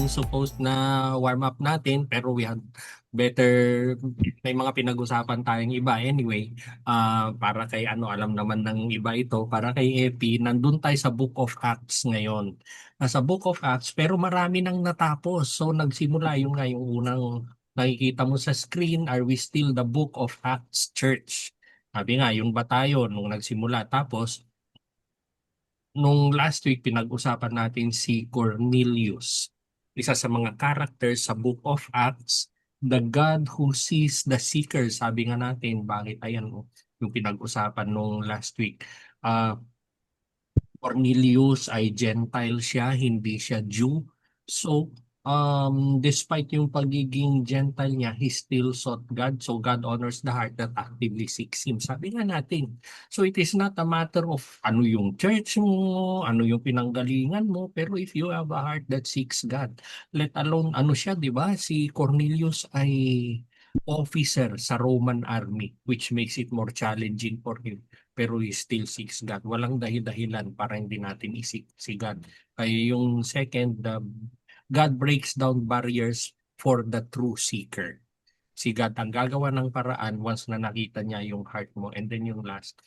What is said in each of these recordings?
supposed na warm up natin pero we had better may mga pinag-usapan tayong iba anyway. Para kay alam naman ng iba ito, para kay Epi, nandun tayo sa Book of Acts ngayon. Nasa Book of Acts pero marami nang natapos. So nagsimula yung unang nakikita mo sa screen, are we still the Book of Acts Church? Sabi nga, yung ba tayo nung nagsimula? Tapos nung last week, pinag-usapan natin si Cornelius, isa sa mga characters sa Book of Acts, the God who sees the seeker. Sabi nga natin, bakit ayan yung pinag-usapan nung last week. Ah, Cornelius ay Gentile siya, hindi siya Jew. So, despite yung pagiging Gentile niya, he still sought God. So, God honors the heart that actively seeks Him. Sabi nga natin. So, it is not a matter of ano yung church mo, ano yung pinanggalingan mo, pero if you have a heart that seeks God, let alone ano siya, di ba? Si Cornelius ay officer sa Roman army, which makes it more challenging for him, pero he still seeks God. Walang dahilan para hindi natin isik si God. Kaya yung second, God breaks down barriers for the true seeker. Si God ang gagawa ng paraan once na nakita niya yung heart mo. And then yung last,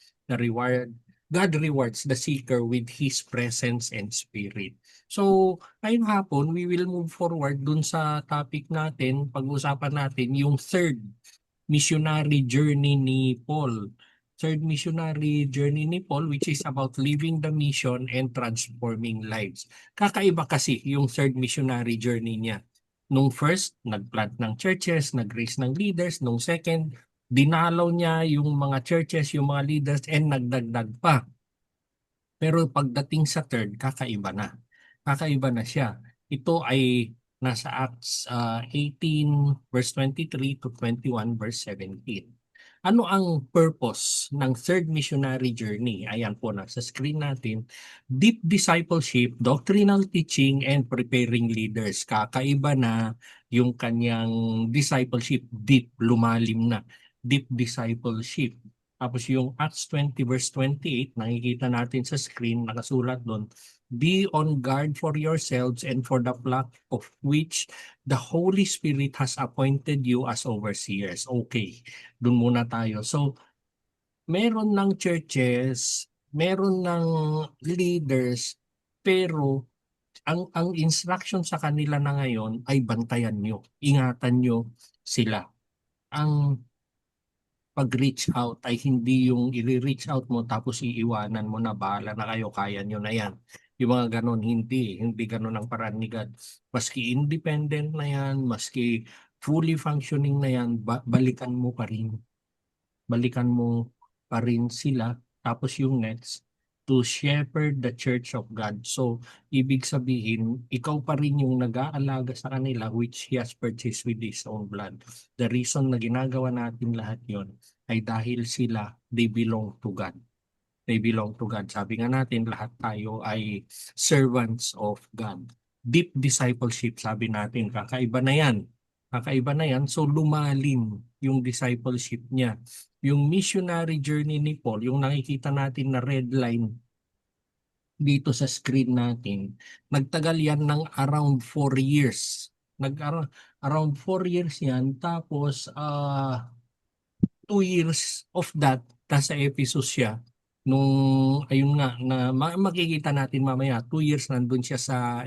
God rewards the seeker with His presence and spirit. So, ngayong hapon, we will move forward dun sa topic natin, pag-usapan natin yung third missionary journey ni Paul. Third missionary journey ni Paul, which is about living the mission and transforming lives. Kakaiba kasi yung third missionary journey niya. Nung first, nagplant ng churches, nag-raise ng leaders. Nung second, dinalaw niya yung mga churches, yung mga leaders, and nagdagdag pa. Pero pagdating sa third, kakaiba na. Kakaiba na siya. Ito ay nasa Acts 18 verse 23 to 21 verse 17. Ano ang purpose ng third missionary journey? Ayan po, nasa screen natin. Deep discipleship, doctrinal teaching, and preparing leaders. Kakaiba na yung kanyang discipleship. Deep, lumalim na. Deep discipleship. Tapos yung Acts 20 verse 28, nakikita natin sa screen, nakasulat doon, be on guard for yourselves and for the flock of which the Holy Spirit has appointed you as overseers. Okay, doon muna tayo. So, meron ng churches, meron ng leaders, pero ang instruction sa kanila na ngayon ay bantayan nyo, ingatan nyo sila. Ang pag-reach out ay hindi yung i-reach out mo tapos iiwanan mo na bahala na kayo, kaya nyo na yan. Yung mga ganon, hindi ganon ang paraan ni God. Maski independent na yan, maski fully functioning na yan, balikan mo pa rin. Balikan mo pa rin sila. Tapos yung next, to shepherd the church of God. So, ibig sabihin, ikaw pa rin yung nag-aalaga sa kanila which He has purchased with His own blood. The reason na ginagawa natin lahat yon ay dahil sila, they belong to God. They belong to God. Sabi nga natin, lahat tayo ay servants of God. Deep discipleship, sabi natin, kakaiba na yan. Kakaiba na yan. So lumalim yung discipleship niya. Yung missionary journey ni Paul, yung nakikita natin na red line dito sa screen natin, nagtagal yan ng around 4 years. Around 4 years yan. Tapos, 2 years of that, nasa Ephesus siya. Nung, ayun nga, na makikita natin mamaya, 2 years nandun siya sa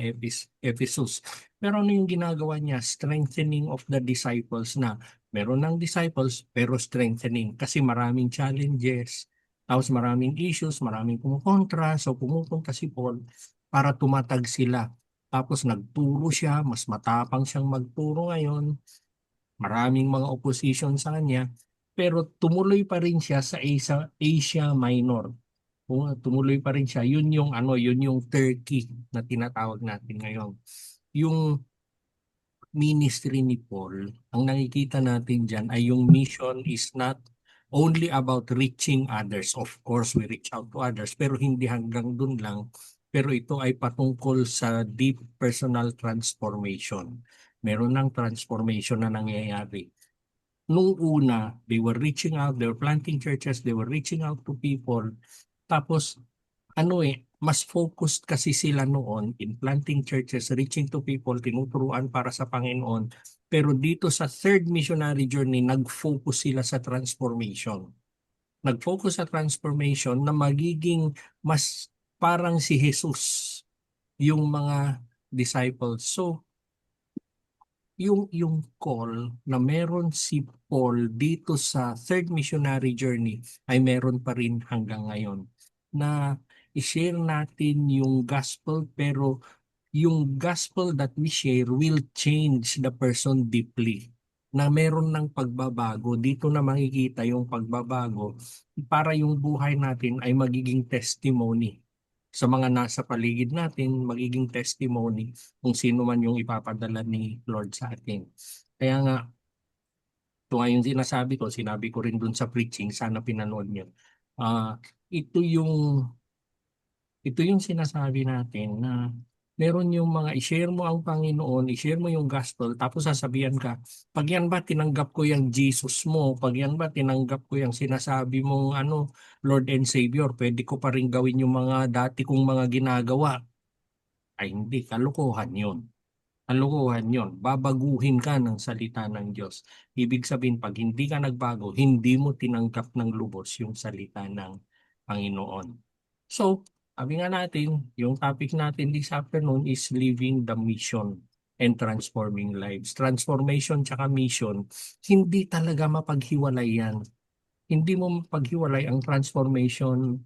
Ephesus. Pero ano yung ginagawa niya? Strengthening of the disciples na. Meron ng disciples, pero strengthening. Kasi maraming challenges, tapos maraming issues, maraming kumukontra. So pumupunta si Paul para tumatag sila. Tapos nagturo siya, mas matapang siyang magturo ngayon. Maraming mga opposition sa kanya, pero tumuloy pa rin siya sa Asia Minor. Kung tumuloy pa rin siya, yun yung Turkey na tinatawag natin ngayon. Yung ministry ni Paul, ang nakikita natin diyan ay yung mission is not only about reaching others. Of course, we reach out to others, pero hindi hanggang dun lang. Pero ito ay patungkol sa deep personal transformation. Meron ng transformation na nangyayari. Nung una, they were reaching out, they were planting churches, they were reaching out to people. Tapos, mas focused kasi sila noon in planting churches, reaching to people, tinuturuan para sa Panginoon. Pero dito sa third missionary journey, nag-focus sila sa transformation. Nag-focus sa transformation na magiging mas parang si Jesus yung mga disciples. So, yung call na meron si Paul dito sa third missionary journey ay meron pa rin hanggang ngayon na i-share natin yung gospel, pero yung gospel that we share will change the person deeply, na meron ng pagbabago. Dito na makikita yung pagbabago para yung buhay natin ay magiging testimony sa mga nasa paligid natin, magiging testimony kung sino man yung ipapadala ni Lord sa atin. Kaya nga, ito nga yung sinasabi ko, sinabi ko rin dun sa preaching, sana pinanood niyo. Ah, ito yung ito yung sinasabi natin na meron yung mga i-share mo ang Panginoon, i-share mo yung gospel, tapos sasabihan ka, pag yan ba tinanggap ko yung Jesus mo, pag yan ba tinanggap ko yung sinasabi mong ano, Lord and Savior, pwede ko pa rin gawin yung mga dati kong mga ginagawa. Ay hindi, kalokohan yun. Kalokohan yun. Babaguhin ka ng salita ng Diyos. Ibig sabihin, pag hindi ka nagbago, hindi mo tinanggap ng lubos yung salita ng Panginoon. So, sabi nga natin, yung topic natin this afternoon is living the mission and transforming lives. Transformation tsaka mission, hindi talaga mapaghiwalay yan. Hindi mo mapaghiwalay ang transformation,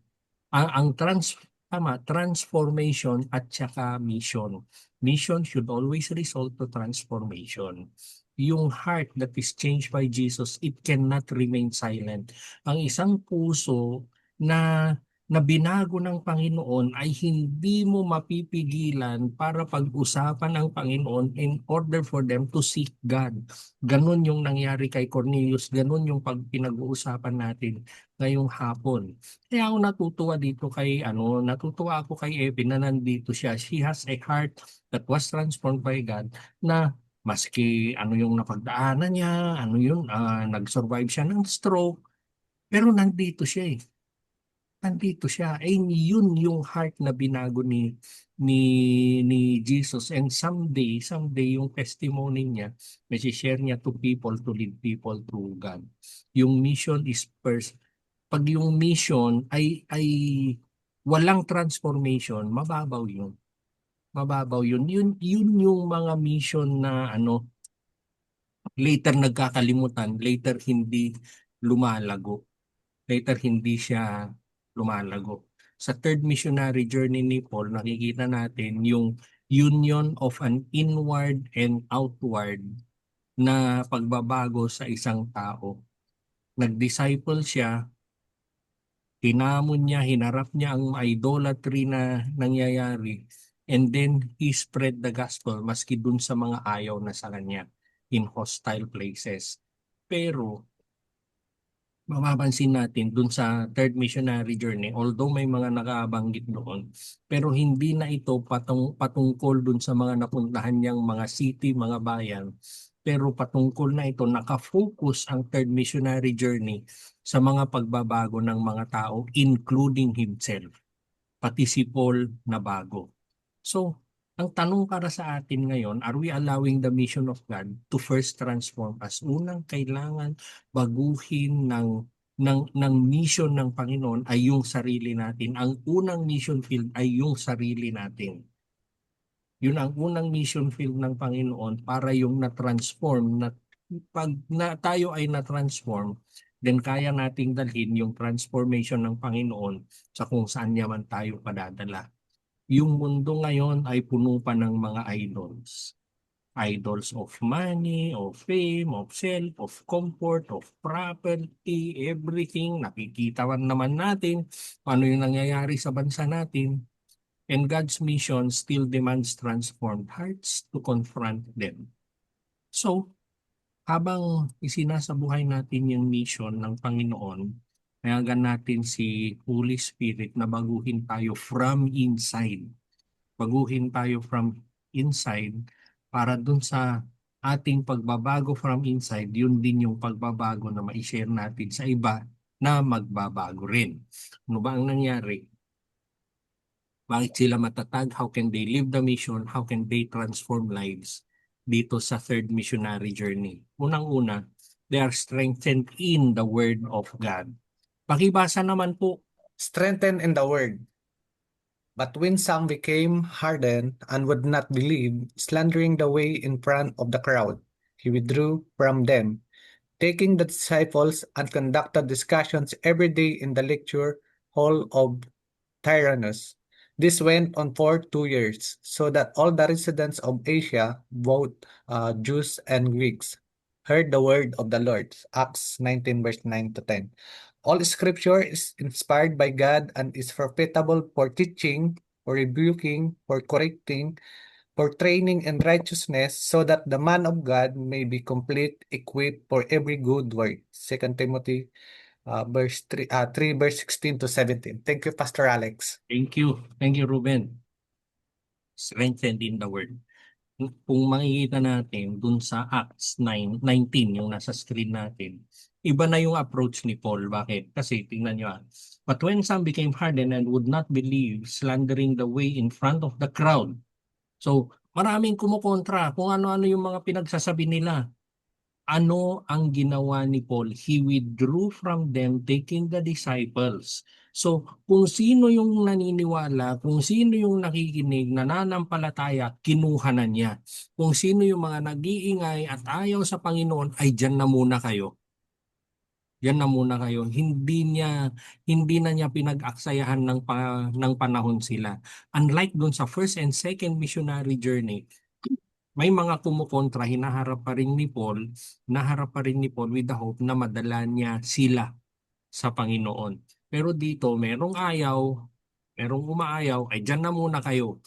transformation at saka mission. Mission should always result to transformation. Yung heart that is changed by Jesus, it cannot remain silent. Ang isang puso na na binago ng Panginoon ay hindi mo mapipigilan para pag-usapan ang Panginoon in order for them to seek God. Ganon yung nangyari kay Cornelius, ganon yung pinag-uusapan natin ngayong hapon. Kaya ako natutuwa dito natutuwa ako kay Epi na nandito siya. She has a heart that was transformed by God, na maski ano yung napagdaanan niya, nag-survive siya ng stroke, pero nandito siya eh. Nandito siya. Eh, yun yung heart na binago ni ni Jesus, and someday yung testimony niya, may share niya to people, to lead people to God. Yung mission is first. Pag yung mission ay walang transformation, mababaw yun. Mababaw yun. Yun yung mga mission na later nagkakalimutan, later hindi lumalago. Later hindi siya lumalago. Sa third missionary journey ni Paul, nakikita natin yung union of an inward and outward na pagbabago sa isang tao. Nag-disciple siya, hinamon niya, hinarap niya ang idolatry na nangyayari, and then he spread the gospel maski dun sa mga ayaw na sa kanya in hostile places. Pero mapapansin natin dun sa third missionary journey, although may mga nakabanggit doon, pero hindi na ito patungkol dun sa mga napuntahan niyang mga city, mga bayan, pero patungkol na ito, nakafocus ang third missionary journey sa mga pagbabago ng mga tao, including himself, pati si Paul na bago. So, ang tanong para sa atin ngayon, are we allowing the mission of God to first transform us? Unang kailangan baguhin ng mission ng Panginoon ay yung sarili natin. Ang unang mission field ay yung sarili natin. Yun ang unang mission field ng Panginoon para yung na-transform, pag tayo ay na-transform, then kaya nating dalhin yung transformation ng Panginoon sa kung saan naman tayo padadala. Yung mundo ngayon ay puno pa ng mga idols. Idols of money, of fame, of self, of comfort, of property, everything. Nakikita naman natin ano yung nangyayari sa bansa natin. And God's mission still demands transformed hearts to confront them. So, habang isinasabuhay natin yung mission ng Panginoon, kailangan natin si Holy Spirit na baguhin tayo from inside. Baguhin tayo from inside para dun sa ating pagbabago from inside, yun din yung pagbabago na ma-share natin sa iba na magbabago rin. Ano ba ang nangyari? Bakit sila matatag? How can they live the mission? How can they transform lives dito sa third missionary journey? Unang-una, they are strengthened in the Word of God. Pakibasa naman po. Strengthened in the word. But when some became hardened and would not believe, slandering the way in front of the crowd, he withdrew from them, taking the disciples and conducted discussions every day in the lecture hall of Tyrannus. This went on for 2 years, so that all the residents of Asia, both Jews and Greeks, heard the word of the Lord. Acts 19, verse 9 to 10. All scripture is inspired by God and is profitable for teaching, for rebuking, for correcting, for training in righteousness, so that the man of God may be complete, equipped for every good work. Second Timothy verse 3 verse 16 to 17. Thank you, Pastor Alex. Thank you. Thank you, Ruben. Strengthened in the Word. Kung makikita natin dun sa Acts 9:19, yung nasa screen natin, iba na yung approach ni Paul. Bakit? Kasi tingnan nyo But when some became hardened and would not believe, slandering the way in front of the crowd. So, maraming kumukontra kung ano-ano yung mga pinagsasabi nila. Ano ang ginawa ni Paul? He withdrew from them, taking the disciples. So, kung sino yung naniniwala, kung sino yung nakikinig, nananampalataya, kinuha na niya. Kung sino yung mga nag-iingay at ayaw sa Panginoon, ay diyan na muna kayo. Diyan na muna kayo. Hindi na niya pinag-aksayahan ng panahon sila. Unlike dun sa first and second missionary journey, may mga kumukontra, naharap pa rin ni Paul with the hope na madala niya sila sa Panginoon. Pero dito, merong umaayaw, ay dyan na muna kayo.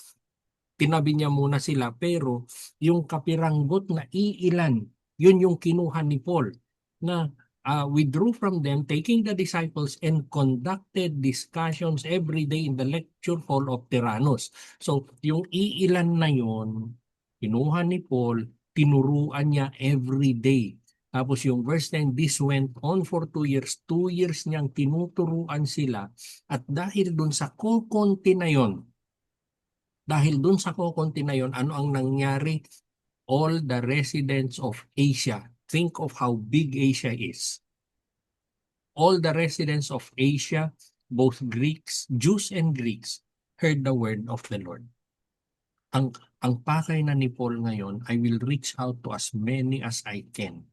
Tinabi niya muna sila, pero yung kapiranggot na iilan, yun yung kinuha ni Paul na withdrew from them, taking the disciples and conducted discussions every day in the lecture hall of Tyrannus. So, yung iilan na yun, kinuha ni Paul, tinuruan niya every day. Tapos yung verse 10, this went on for 2 years. 2 years niyang tinuturuan sila. At dahil dun sa kukunti na yon, ano ang nangyari? All the residents of Asia, think of how big Asia is. All the residents of Asia, both Greeks, Jews and Greeks, heard the word of the Lord. Ang pakay na ni Paul ngayon, I will reach out to as many as I can.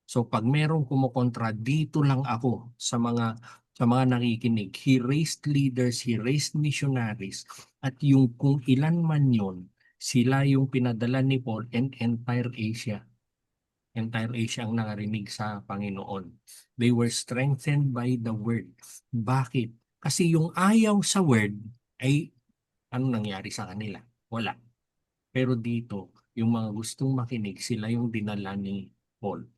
So pag merong kumukontra, dito lang ako sa mga nakikinig. He raised leaders, he raised missionaries, at yung kung ilan man yon, sila yung pinadala ni Paul and entire Asia. Entire Asia ang nakarinig sa Panginoon. They were strengthened by the word. Bakit? Kasi yung ayaw sa word ay ano nangyari sa kanila? Wala. Pero dito, yung mga gustong makinig, sila yung dinala ni Paul.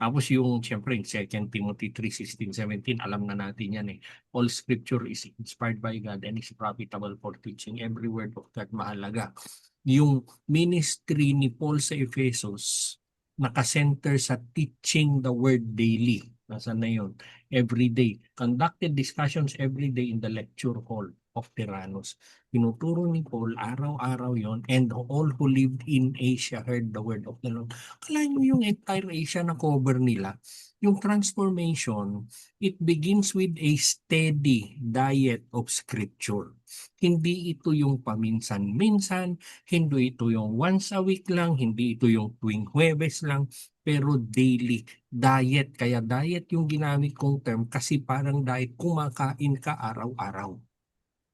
Tapos yung, siyempre, 2 Timothy 3:16-17, alam na natin yan eh. All scripture is inspired by God and is profitable for teaching. Every word of God mahalaga. Yung ministry ni Paul sa Ephesus, nakasenter sa teaching the word daily. Nasaan na yun? Every day. Conducted discussions every day in the lecture hall of Tyrannus. Tinuturo ni Paul, araw-araw yon, and all who lived in Asia heard the word of the Lord. Kala nyo yung entire Asia na cover nila. Yung transformation, it begins with a steady diet of scripture. Hindi ito yung paminsan-minsan, hindi ito yung once a week lang, hindi ito yung tuwing Huwebes lang, pero daily diet. Kaya diet yung ginamit kong term kasi parang diet, kumakain ka araw-araw.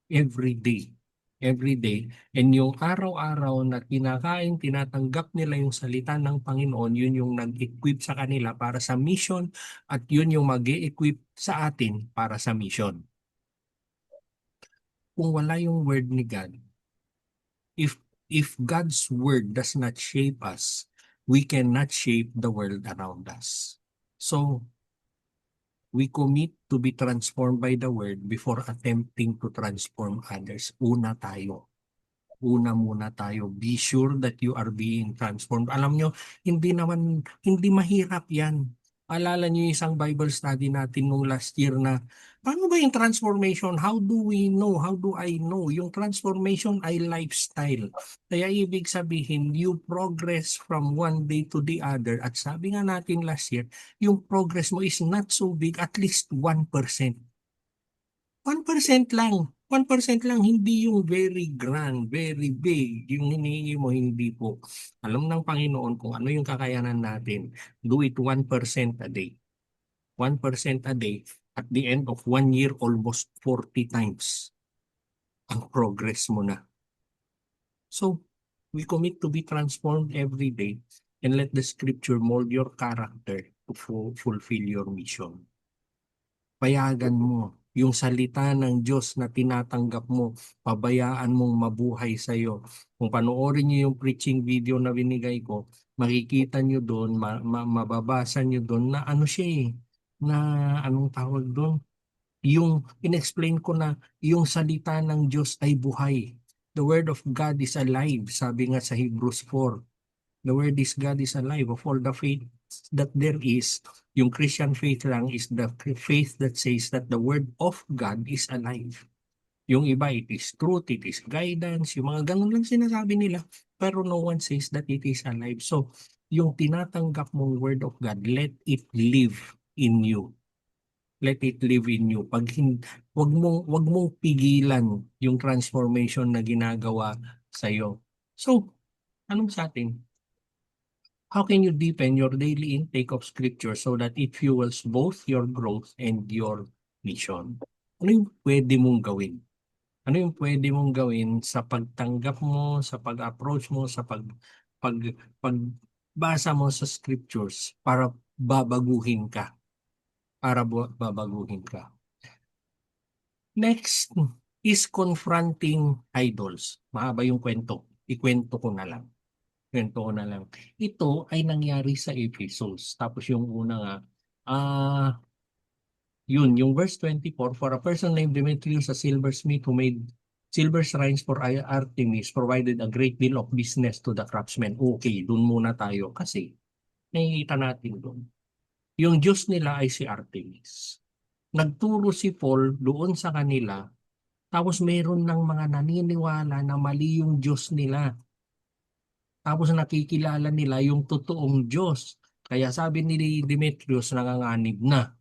Every day. Every day. And yung araw-araw na kinakain, tinatanggap nila yung salita ng Panginoon, yun yung nag-equip sa kanila para sa mission at yun yung mag-e-equip sa atin para sa mission. Kung wala yung word ni God, if God's word does not shape us, we cannot shape the world around us. So, we commit to be transformed by the word before attempting to transform others. Una muna tayo. Be sure that you are being transformed. Alam nyo, hindi mahirap yan. Alala niyo yung isang Bible study natin nung last year na paano ba yung transformation? How do we know? How do I know? Yung transformation ay lifestyle. Kaya ibig sabihin, you progress from one day to the other. At sabi nga natin last year, yung progress mo is not so big, at least 1%. 1% lang. 1% lang, hindi yung very grand, very big. Yung hinihingi mo, hindi po. Alam ng Panginoon kung ano yung kakayanan natin. Do it 1% a day. 1% a day. At the end of 1 year, almost 40 times ang progress mo na. So, we commit to be transformed every day and let the scripture mold your character to fulfill your mission. Payagan mo yung salita ng Diyos na tinatanggap mo, pabayaan mong mabuhay sa iyo. Kung panoorin niyo yung preaching video na binigay ko, makikita niyo doon, mababasa niyo doon na ano siya eh, na anong tawag doon? Yung inexplain ko na yung salita ng Diyos ay buhay. The word of God is alive, sabi nga sa Hebrews 4. The word is God is alive. Of all the faith that there is, yung Christian faith lang is the faith that says that the word of God is alive. Yung iba, it is truth, it is guidance, yung mga ganun lang sinasabi nila. Pero no one says that it is alive. So, yung tinatanggap mong word of God, let it live in you. Let it live in you. Wag mong pigilan yung transformation na ginagawa sa iyo. So, anong sa atin? How can you deepen your daily intake of scripture so that it fuels both your growth and your mission? Ano yung pwede mong gawin? Ano yung pwede mong gawin sa pagtanggap mo, sa pag-approach mo, sa pag, pagbasa mo sa scriptures para babaguhin ka? Babaguhin ka. Next is confronting idols. Mahaba yung kwento. Ikwento ko na lang. Kwento ko na lang. Ito ay nangyari sa Ephesus. Tapos yung una nga, yung verse 24, for a person named Demetrius, a silversmith who made silver shrines for Artemis, provided a great deal of business to the craftsmen. Okay, dun muna tayo kasi nakikita natin dun. Yung Diyos nila ay si Artemis. Nagturo si Paul doon sa kanila, tapos meron ng mga naniniwala na mali yung Diyos nila. Tapos nakikilala nila yung totoong Diyos. Kaya sabi ni Demetrius, nanganganib na.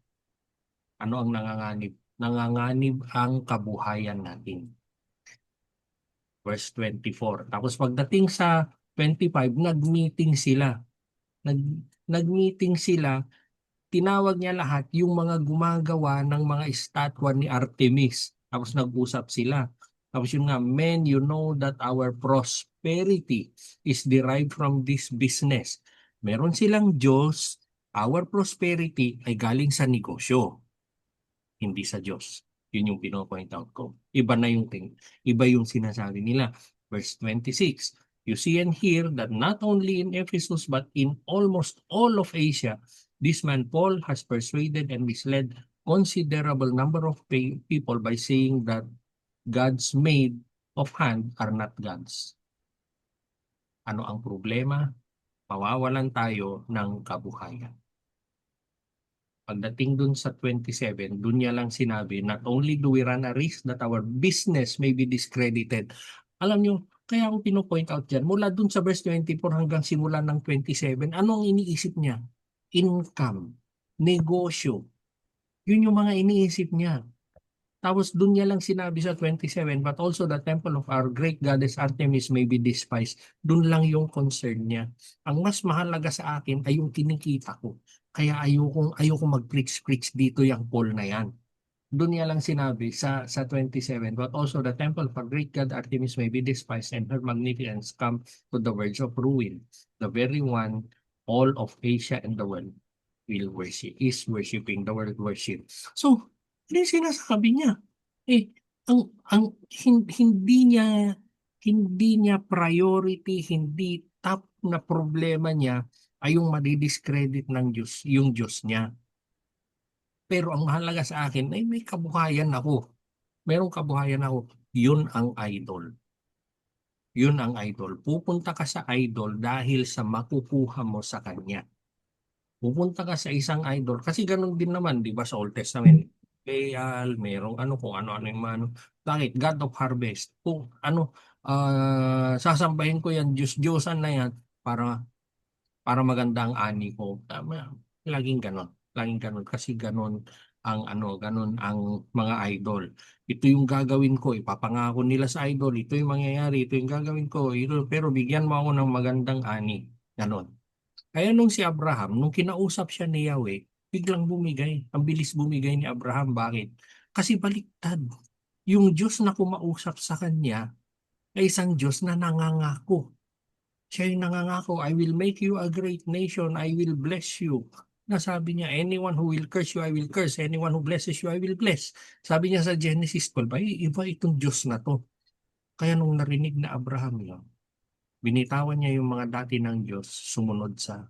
Ano ang nanganganib? Nanganganib ang kabuhayan natin. Verse 24. Tapos pagdating sa 25, nag-meeting sila. Nag, nag-meeting sila, tinawag niya lahat yung mga gumagawa ng mga estatwa ni Artemis. Tapos nag-usap sila. Tapos yun nga, men, you know that our prosperity is derived from this business. Meron silang Diyos, our prosperity ay galing sa negosyo, hindi sa Diyos. Yun yung pino-point out ko. Iba yung sinasabi nila. Verse 26. You see and hear that not only in Ephesus but in almost all of Asia, this man Paul has persuaded and misled considerable number of people by saying that gods made of hand are not gods. Ano ang problema? Mawawalan tayo ng kabuhayan. Pagdating dun sa 27, dun niya lang sinabi, not only do we run a risk that our business may be discredited. Alam nyo, kaya ako pino-point out dyan, mula dun sa verse 24 hanggang simula ng 27, ano ang iniisip niya? Income, negosyo. Yun yung mga iniisip niya. Tapos dun niya lang sinabi sa 27, but also the temple of our great goddess Artemis may be despised. Dun lang yung concern niya. Ang mas mahalaga sa akin ay yung kinikita ko. Kaya ayokong mag-preach dito yung Paul na yan. Doon niya lang sinabi sa 27, but also the temple of our great god Artemis may be despised and her magnificence come to the verge of ruin. The very one all of Asia and the world will worship, is worshiping the word worship. So, ano yung sinasabi niya? Eh, hindi niya priority, hindi top na problema niya ay yung madidiscredit ng Diyos, yung Diyos niya. Pero ang mahalaga sa akin ay may kabuhayan ako. Merong kabuhayan ako. Yun ang idol. Yun ang idol. Pupunta ka sa idol dahil sa makukuha mo sa kanya. Pupunta ka sa isang idol kasi ganun din naman, 'di ba, sa Old Testament. Baal, merong ano kung ano-ano yung mga ano. Bakit? God of Harvest. Kung ano, sasambahin ko yan, Diyos-Diyosan na yan para maganda ang ani ko. Tama. Laging ganon. Laging ganon. Kasi ganon ang ano, ganon ang mga idol. Ito yung gagawin ko, ipapangako nila sa idol, ito yung mangyayari, ito yung gagawin ko, ito, pero bigyan mo ako ng magandang ani. Ganon. Kaya nung si Abraham, nung kinausap siya ni Yahweh, biglang bumigay. Ang bilis bumigay ni Abraham. Bakit? Kasi baliktad. Yung Diyos na kumausap sa kanya ay isang Diyos na nangangako. Siya yung nangangako, I will make you a great nation, I will bless you. Nasabi niya, anyone who will curse you, I will curse. Anyone who blesses you, I will bless. Sabi niya sa Genesis 12, ay iba itong Diyos na to. Kaya nung narinig na Abraham yun, binitawan niya yung mga dati ng Diyos, sumunod sa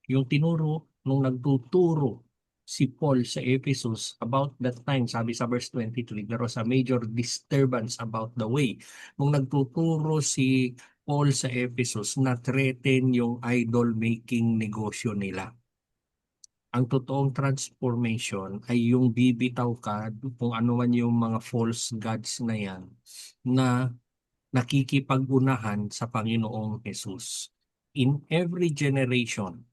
yung tinuro nung nagtuturo si Paul sa Ephesus about that time, sabi sa verse 23, there was a major disturbance about the way. Nung nagtuturo si Paul sa Ephesus, na-threaten yung idol-making negosyo nila. Ang totoong transformation ay yung bibitaw ka kung ano man yung mga false gods na yan na nakikipag-unahan sa Panginoong Jesus. In every generation,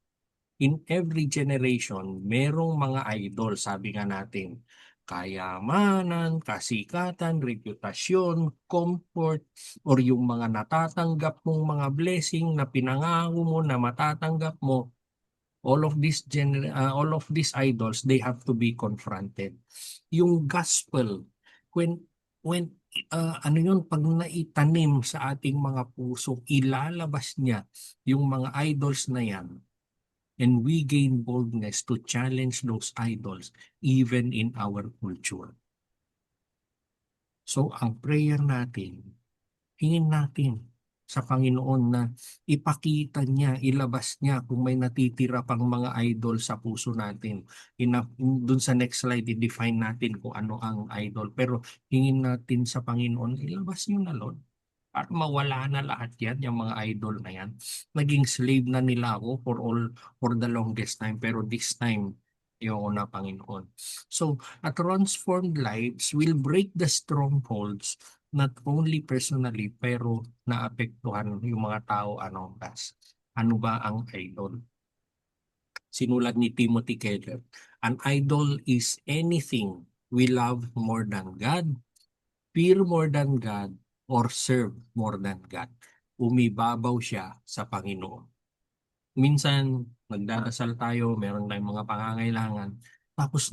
merong mga idol, sabi nga natin. Kayamanan, kasikatan, reputasyon, comfort, or yung mga natatanggap mong mga blessing na pinangako mo na matatanggap mo, all of these idols, they have to be confronted. Yung gospel, when ano yun, pag naitanim sa ating mga puso, ilalabas niya yung mga idols na yan, and we gain boldness to challenge those idols even in our culture. So, ang prayer natin, hingin natin sa Panginoon na ipakita niya, ilabas niya kung may natitira pang mga idol sa puso natin. Dun sa next slide, i-define natin kung ano ang idol. Pero hingin natin sa Panginoon, ilabas niyo na, Lord, para mawala na lahat yan, yung mga idol na yan. Naging slave na nila ako for the longest time, pero this time, yung na Panginoon. So, a transformed lives will break the strongholds, not only personally, pero naapektuhan yung mga tao around us. Ano ba ang idol? Sinulat ni Timothy Keller, an idol is anything we love more than God, fear more than God, or serve more than God. Umibabaw siya sa Panginoon. Minsan, nagdarasal tayo, meron tayong mga pangangailangan, tapos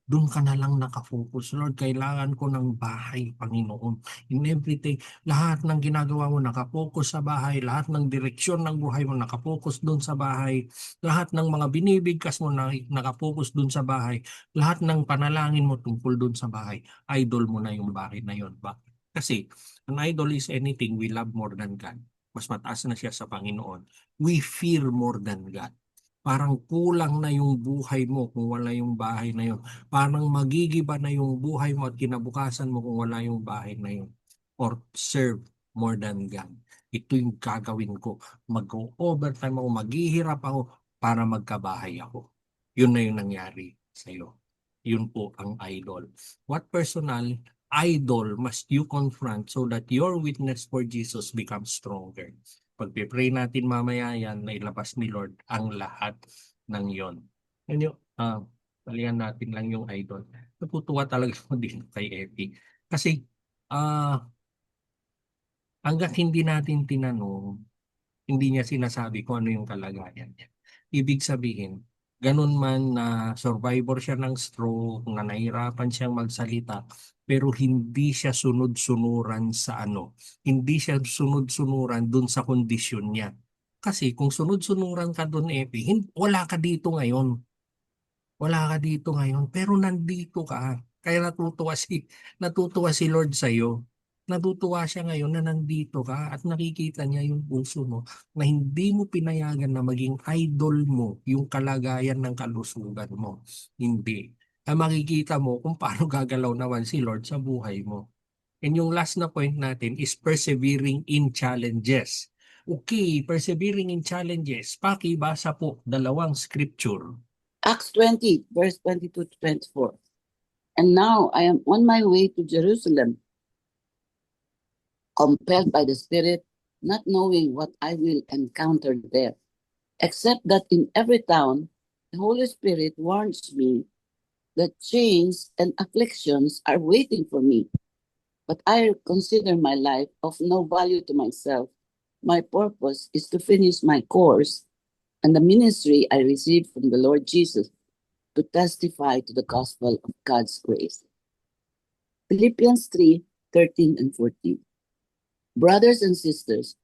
doon ka na lang nakafocus. Lord, kailangan ko ng bahay, Panginoon. In everything, lahat ng ginagawa mo nakapokus sa bahay, lahat ng direksyon ng buhay mo nakapokus doon sa bahay, lahat ng mga binibigkas mo nakapokus doon sa bahay, lahat ng panalangin mo tungkol doon sa bahay, idol mo na yung bahay na yon. Bakit? Kasi, an idol is anything we love more than God. Mas mataas na siya sa Panginoon. We fear more than God. Parang kulang na yung buhay mo kung wala yung bahay na yun. Parang magigiba na yung buhay mo at kinabukasan mo kung wala yung bahay na yun. Or serve more than God. Ito yung gagawin ko. Mag-overtime ako, maghihirap ako para magkabahay ako. Yun na yung nangyari sa'yo. Yun po ang idol. What personal idol must you confront so that your witness for Jesus becomes stronger? Pag-pray natin mamaya yan, nailabas ni Lord ang lahat ng yon. Yan yung, balikan natin lang yung idol. Natutuwa talaga ako din kay Epi. Kasi, hanggat hindi natin tinanong, hindi niya sinasabi kung ano yung kalagayan niya. Ibig sabihin, ganun man na survivor siya ng stroke, na nahirapan siyang magsalita, pero hindi siya sunod-sunuran sa ano, hindi siya sunod-sunuran dun sa kondisyon niya. Kasi kung sunod-sunuran ka dun, Epi, wala ka dito ngayon. Wala ka dito ngayon, pero nandito ka. Kaya natutuwa si Lord sa iyo. Natutuwa siya ngayon na nandito ka at nakikita niya yung puso mo na hindi mo pinayagan na maging idol mo yung kalagayan ng kalusugan mo. Hindi. Makikita mo kung paano gagalaw naman si Lord sa buhay mo. And yung last na point natin is persevering in challenges. Okay, persevering in challenges. Pakibasa po dalawang scripture. Acts 20, verse 22 to 24. And now I am on my way to Jerusalem, compelled by the Spirit, not knowing what I will encounter there, except that in every town, the Holy Spirit warns me that chains and afflictions are waiting for me. But I consider my life of no value to myself. My purpose is to finish my course and the ministry I received from the Lord Jesus to testify to the gospel of God's grace. Philippians 3:13 and 14. Brothers and sisters,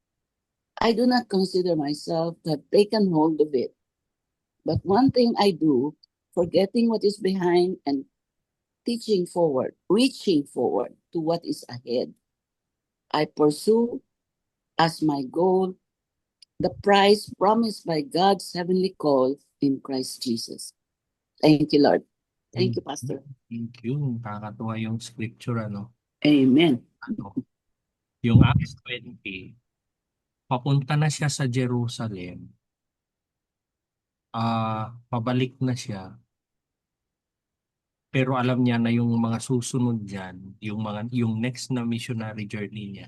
I do not consider myself to have taken hold of it. But one thing I do, forgetting what is behind and reaching forward to what is ahead. I pursue as my goal the prize promised by God's heavenly call in Christ Jesus. Thank you, Lord. Thank you, Pastor. Thank you. Nakakatuwa yung scripture, ano? Amen. Ano? Yung Acts 20, papunta na siya sa Jerusalem. Pabalik na siya. Pero alam niya na yung mga susunod diyan, yung next na missionary journey niya,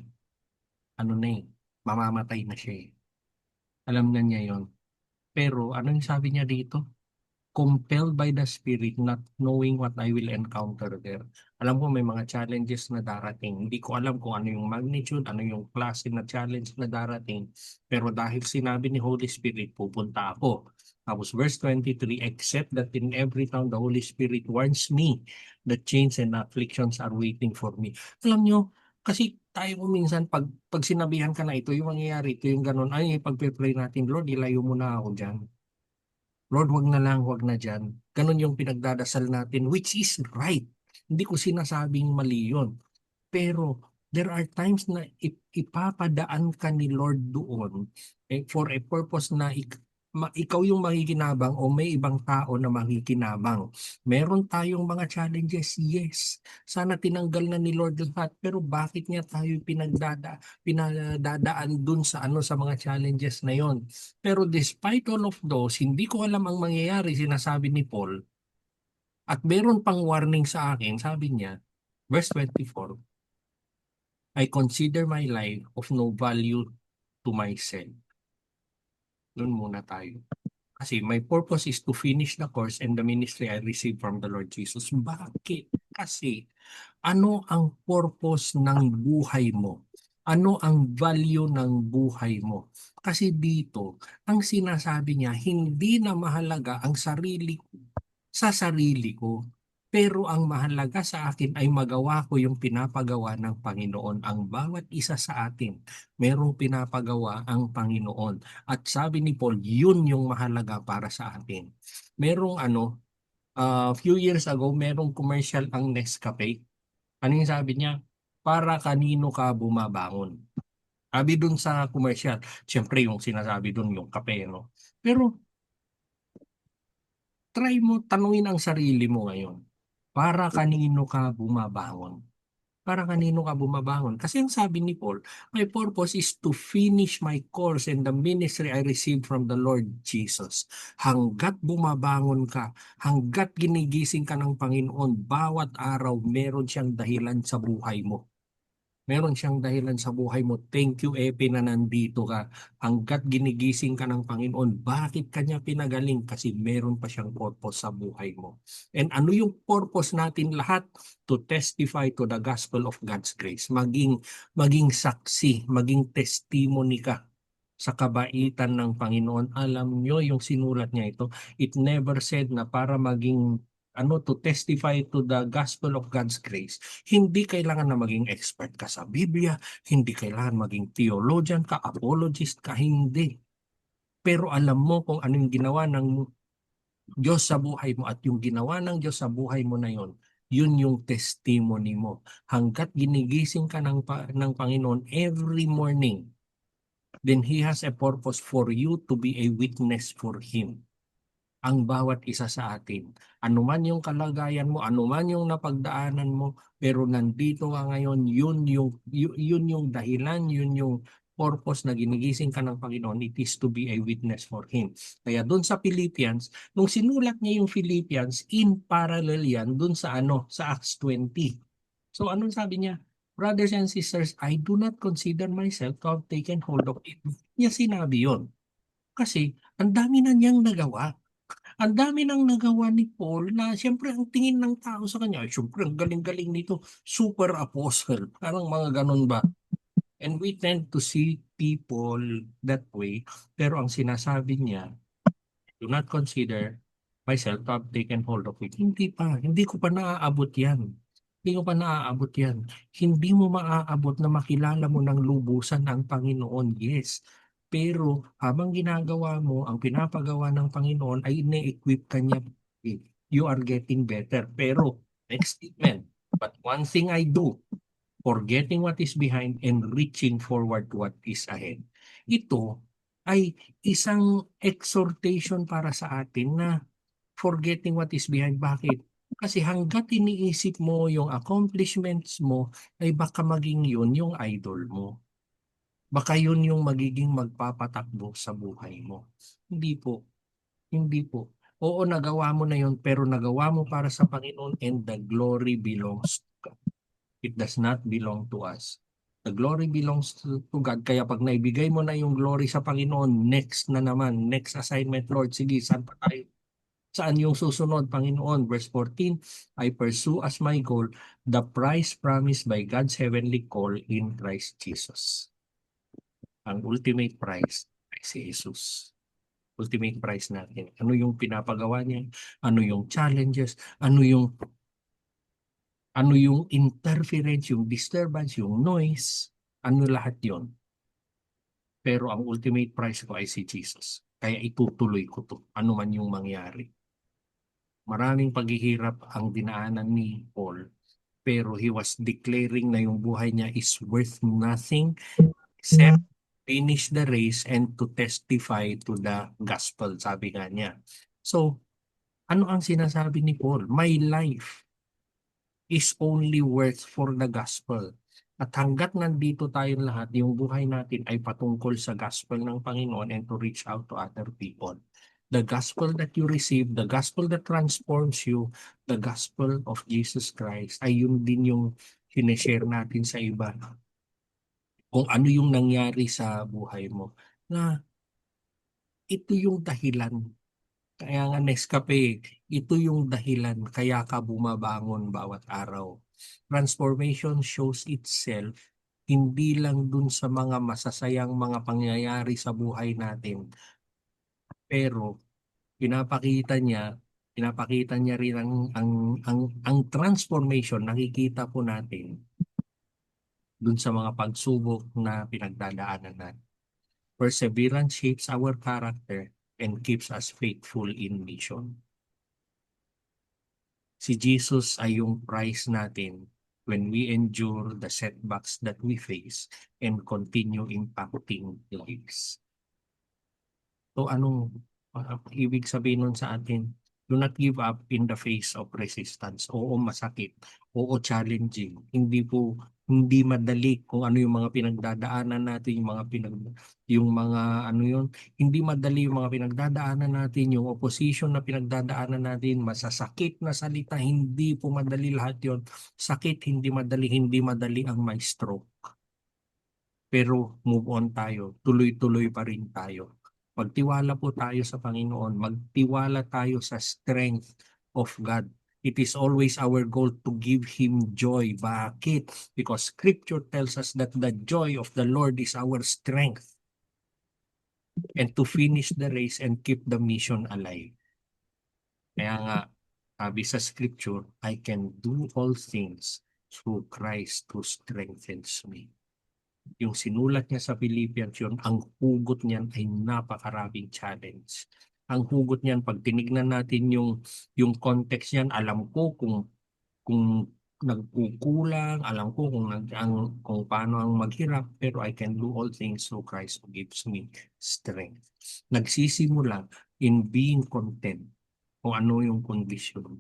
ano na mamamatay na siya eh. Alam na niya yon. Pero ano yung sabi niya dito? Compelled by the Spirit, not knowing what I will encounter there. Alam ko may mga challenges na darating. Hindi ko alam kung ano yung magnitude, ano yung klase na challenge na darating. Pero dahil sinabi ni Holy Spirit, pupunta ako. Tapos verse 23, except that in every town the Holy Spirit warns me that chains and afflictions are waiting for me. Alam nyo, kasi tayo minsan pag sinabihan ka na ito yung mangyayari, ito yung ganun, ay pagpe-pray natin, Lord, ilayo mo na ako dyan. Lord, wag na lang, wag na dyan. Ganun yung pinagdadasal natin, which is right. Hindi ko sinasabing mali yun. Pero there are times na ipapadaan ka ni Lord doon for a purpose na ikaw yung makikinabang o may ibang tao na makikinabang. Meron tayong mga challenges, yes. Sana tinanggal na ni Lord lahat. Pero bakit niya tayo pinadadaan dun sa sa mga challenges na yon? Pero despite all of those, hindi ko alam ang mangyayari, sinasabi ni Paul. At meron pang warning sa akin, sabi niya, verse 24, I consider my life of no value to myself. Doon muna tayo. Kasi my purpose is to finish the course and the ministry I received from the Lord Jesus. Bakit? Kasi ano ang purpose ng buhay mo? Ano ang value ng buhay mo? Kasi dito, ang sinasabi niya, hindi na mahalaga ang sarili ko sa sarili ko. Pero ang mahalaga sa akin ay magawa ko yung pinapagawa ng Panginoon. Ang bawat isa sa atin, merong pinapagawa ang Panginoon. At sabi ni Paul, yun yung mahalaga para sa atin. Merong few years ago, merong commercial ang Nescafe. Ano yung sabi niya? Para kanino ka bumabangon? Sabi dun sa commercial, siyempre yung sinasabi dun yung kape, no? Pero try mo tanungin ang sarili mo ngayon. Para kanino ka bumabangon? Para kanino ka bumabangon? Kasi ang sabi ni Paul, my purpose is to finish my course and the ministry I received from the Lord Jesus. Hanggat bumabangon ka, hanggat ginigising ka ng Panginoon, bawat araw meron siyang dahilan sa buhay mo. Meron siyang dahilan sa buhay mo. Thank you, Epe, na nandito ka. Hanggat ginigising ka ng Panginoon, bakit kanya pinagaling? Kasi meron pa siyang purpose sa buhay mo. And ano yung purpose natin lahat? To testify to the gospel of God's grace. Maging saksi, maging testimony ka sa kabaitan ng Panginoon. Alam nyo yung sinulat niya ito. It never said na para maging to testify to the gospel of God's grace. Hindi kailangan na maging expert ka sa Biblia, hindi kailangan maging theologian ka, apologist ka, hindi. Pero alam mo kung ano yung ginawa ng Diyos sa buhay mo at yung ginawa ng Diyos sa buhay mo na yon, yun yung testimony mo. Hanggat ginigising ka ng Panginoon every morning, then He has a purpose for you to be a witness for Him. Ang bawat isa sa atin. Anuman yung kalagayan mo, anuman yung napagdaanan mo, pero nandito ka ngayon, yun yung dahilan, yun yung purpose na ginigising ka ng Panginoon, it is to be a witness for Him. Kaya doon sa Philippians, nung sinulat niya yung Philippians, in parallel yan doon sa sa Acts 20. So anong sabi niya? Brothers and sisters, I do not consider myself to have taken hold of it. Niya sinabi yon. Kasi ang dami na niyang nagawa. Ang dami nang nagawa ni Paul na siyempre ang tingin ng tao sa kanya, ay siyempre ang galing-galing nito, super apostle. Parang mga ganun ba? And we tend to see people that way. Pero ang sinasabi niya, do not consider myself to have taken hold of it. Hindi pa. Hindi ko pa naaabot yan. Hindi ko pa naaabot yan. Hindi mo maaabot na makilala mo ng lubusan ang Panginoon. Yes. Pero habang ginagawa mo, ang pinapagawa ng Panginoon ay ine-equip ka niya. You are getting better. Pero, next statement. But one thing I do, forgetting what is behind and reaching forward to what is ahead. Ito ay isang exhortation para sa atin na forgetting what is behind. Bakit? Kasi hanggat iniisip mo yung accomplishments mo, ay baka maging yun yung idol mo. Baka yun yung magiging magpapatakbo sa buhay mo. Hindi po. Hindi po. Oo, nagawa mo na yun, pero nagawa mo para sa Panginoon and the glory belongs to God. It does not belong to us. The glory belongs to God. Kaya pag naibigay mo na yung glory sa Panginoon, next na naman, next assignment, Lord, sige, saan pa tayo? Saan yung susunod, Panginoon? Verse 14, I pursue as my goal the prize promised by God's heavenly call in Christ Jesus. Ang ultimate prize ay si Jesus. Ultimate prize natin. Ano yung pinapagawa niya? Ano yung challenges? Ano yung interference, yung disturbance, yung noise? Ano lahat yon? Pero ang ultimate prize ko ay si Jesus. Kaya itutuloy ko to. Ano man yung mangyari. Maraming paghihirap ang dinaanan ni Paul, pero he was declaring na yung buhay niya is worth nothing except finish the race and to testify to the gospel, sabi nga niya. So, ano ang sinasabi ni Paul? My life is only worth for the gospel. At hanggat nandito tayong lahat, yung buhay natin ay patungkol sa gospel ng Panginoon and to reach out to other people. The gospel that you receive, the gospel that transforms you, the gospel of Jesus Christ, ay yun din yung sineshare natin sa iba. Kung ano yung nangyari sa buhay mo. Na ito yung dahilan. Kaya nga Nescafe, ito yung dahilan kaya ka bumabangon bawat araw. Transformation shows itself hindi lang dun sa mga masasayang mga pangyayari sa buhay natin, pero pinapakita niya rin ang transformation, nakikita po natin dun sa mga pagsubok na pinagdadaanan natin. Perseverance shapes our character and keeps us faithful in mission. Si Jesus ay yung prize natin when we endure the setbacks that we face and continue impacting lives. So anong ibig sabihin nun sa atin? Do not give up in the face of resistance. Oo, masakit. Oo, challenging. Hindi madali kung ano yung mga pinagdadaanan natin, yung mga ano yun, hindi madali yung mga pinagdadaanan natin, yung opposition na pinagdadaanan natin, masasakit na salita, hindi po madali lahat yon. Sakit, hindi madali ang may stroke. Pero move on tayo, tuloy-tuloy pa rin tayo. Magtiwala po tayo sa Panginoon, magtiwala tayo sa strength of God. It is always our goal to give Him joy. Bakit? Because Scripture tells us that the joy of the Lord is our strength. And to finish the race and keep the mission alive. Kaya nga, sabi sa Scripture, I can do all things through Christ who strengthens me. Yung sinulat niya sa Philippians yun, ang hugot niyan ay napakaraming challenge. Ang hugot niyan, pag tinignan natin yung context niyan, alam ko kung nagkukulang, alam ko kung paano ang maghirap, pero I can do all things through Christ who gives me strength. Nagsisimula in being content kung ano yung kondisyon.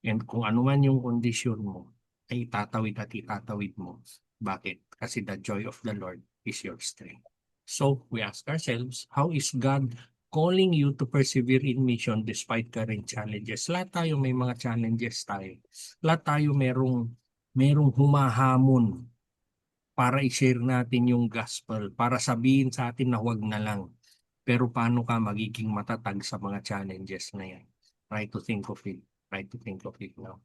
And kung ano man yung kondisyon mo, ay itatawid mo. Bakit? Kasi the joy of the Lord is your strength. So, we ask ourselves, how is God calling you to persevere in mission despite current challenges? Lahat tayo may mga challenges tayo. Lahat tayo merong humahamon para i-share natin yung gospel, para sabihin sa atin na huwag na lang. Pero paano ka magiging matatag sa mga challenges na yan? Try to think of it. Try to think of it now.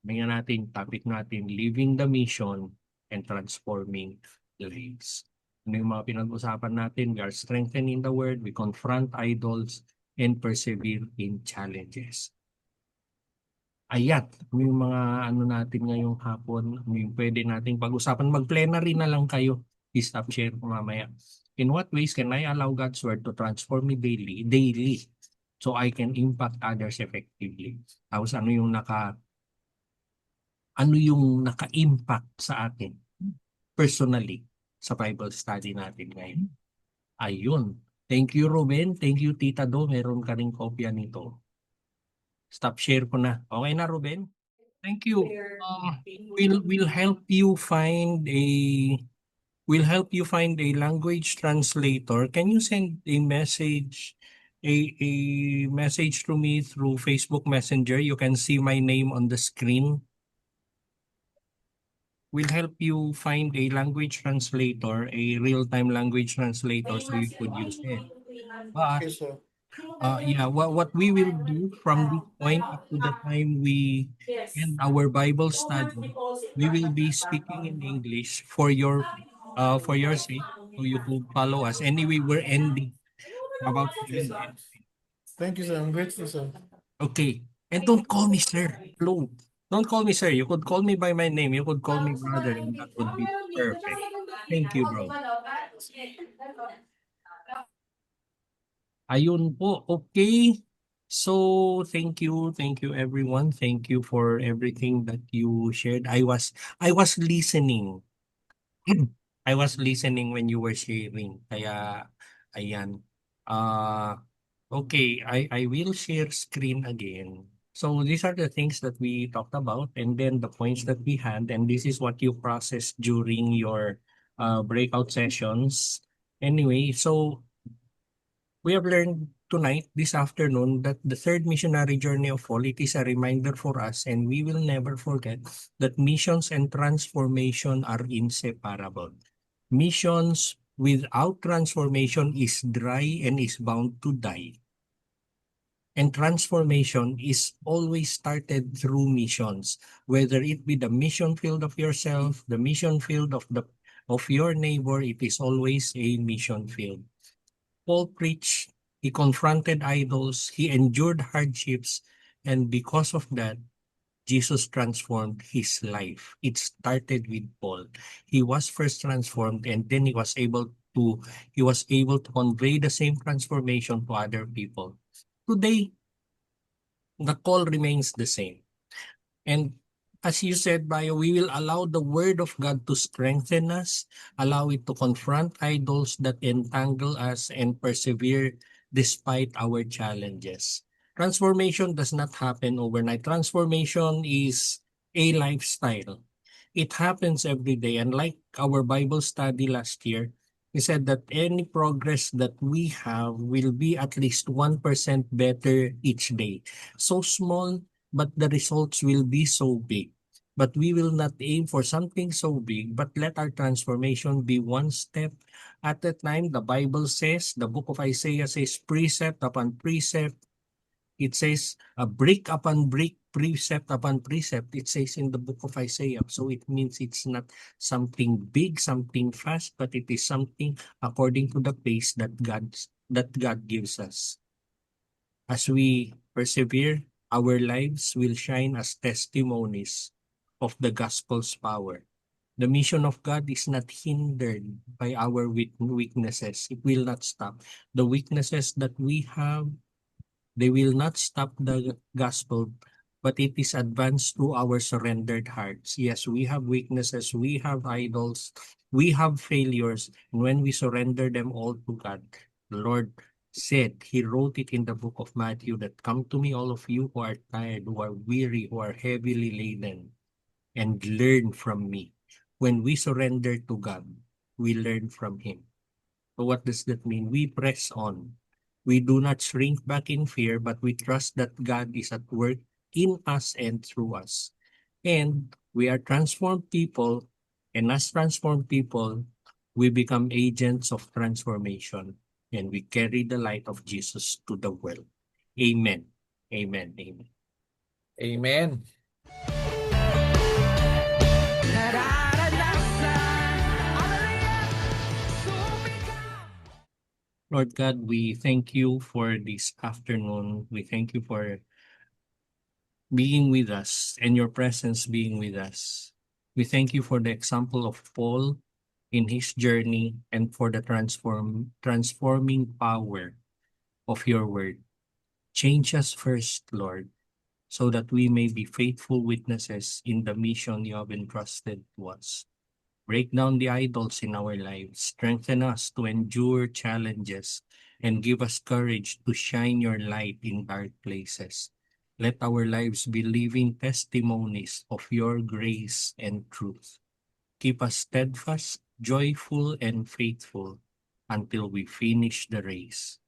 Tingnan natin, topic natin, living the mission and transforming lives. Ano yung mga pinag-usapan natin? We are strengthened in the word, we confront idols, and persevere in challenges. Ayan, ano yung mga ano natin ngayong hapon, ano yung pwede nating pag-usapan. Mag-plenary na lang kayo. I-stop share ko mamaya. In what ways can I allow God's word to transform me daily, so I can impact others effectively? Tapos ano yung naka-impact sa atin personally sa Bible study natin ngayon. Ayun. Thank you, Ruben. Thank you, Tita Do. Meron ka ring kopya nito. Stop share ko na. Okay na, Ruben? Thank you. We'll help you find a language translator. Can you send a message to me through Facebook Messenger? You can see my name on the screen. Will help you find a language translator, a real-time language translator, so you could use it. But Okay, sir. what we will do from this point up to the time we end our Bible study, we will be speaking in English for your sake, so you could follow us. Anyway, we're ending. We're about to end it. Thank you, sir. I'm grateful, sir. Okay. And don't call me sir. Hello. Don't call me sir. You could call me by my name. You could call me brother, and that would be perfect. Thank you, bro. Ayun po. Okay. So, thank you everyone. Thank you for everything that you shared. I was listening. I was listening when you were sharing. Kaya ayan. Okay, I will share screen again. So these are the things that we talked about, and then the points that we had, and this is what you processed during your breakout sessions. Anyway, so we have learned tonight, this afternoon, that the third missionary journey of all, it is a reminder for us, and we will never forget that missions and transformation are inseparable. Missions without transformation is dry and is bound to die. And transformation is always started through missions, whether it be the mission field of yourself, the mission field of your neighbor, it is always a mission field. Paul preached, he confronted idols, he endured hardships, and because of that, Jesus transformed his life. It started with Paul. He was first transformed, and then he was able to convey the same transformation to other people. Today, the call remains the same. And as you said, Bayo, we will allow the word of God to strengthen us, allow it to confront idols that entangle us, and persevere despite our challenges. Transformation does not happen overnight. Transformation is a lifestyle. It happens every day. And like our Bible study last year, we said that any progress that we have will be at least 1% better each day. So small, but the results will be so big. But we will not aim for something so big, but let our transformation be one step at a time. The Bible says, the book of Isaiah says, precept upon precept. It says, brick upon brick, precept upon precept. It says in the book of Isaiah. So it means it's not something big, something fast, but it is something according to the pace that God gives us. As we persevere, our lives will shine as testimonies of the gospel's power. The mission of God is not hindered by our weaknesses. It will not stop. The weaknesses that we have, they will not stop the gospel, but it is advanced through our surrendered hearts. Yes, we have weaknesses, we have idols, we have failures, and when we surrender them all to God, the Lord said, He wrote it in the book of Matthew, that come to me, all of you who are tired, who are weary, who are heavily laden, and learn from me. When we surrender to God, we learn from Him. So what does that mean? We press on. We do not shrink back in fear, but we trust that God is at work in us and through us. And we are transformed people, and as transformed people, we become agents of transformation, and we carry the light of Jesus to the world. Amen. Amen. Amen. Amen. Lord God, we thank you for this afternoon. We thank you for being with us and your presence being with us. We thank you for the example of Paul in his journey and for the transforming power of your word. Change us first, Lord, so that we may be faithful witnesses in the mission you have entrusted to us. Break down the idols in our lives, strengthen us to endure challenges, and give us courage to shine your light in dark places. Let our lives be living testimonies of your grace and truth. Keep us steadfast, joyful, and faithful until we finish the race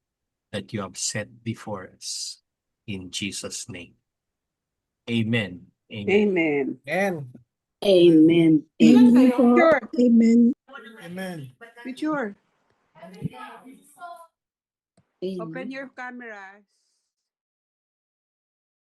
that you have set before us. In Jesus' name. Amen. Amen. Amen. Amen. Amen. Amen Amen. po. Sure. Amen. Amen. Picture. Amen. Open your cameras.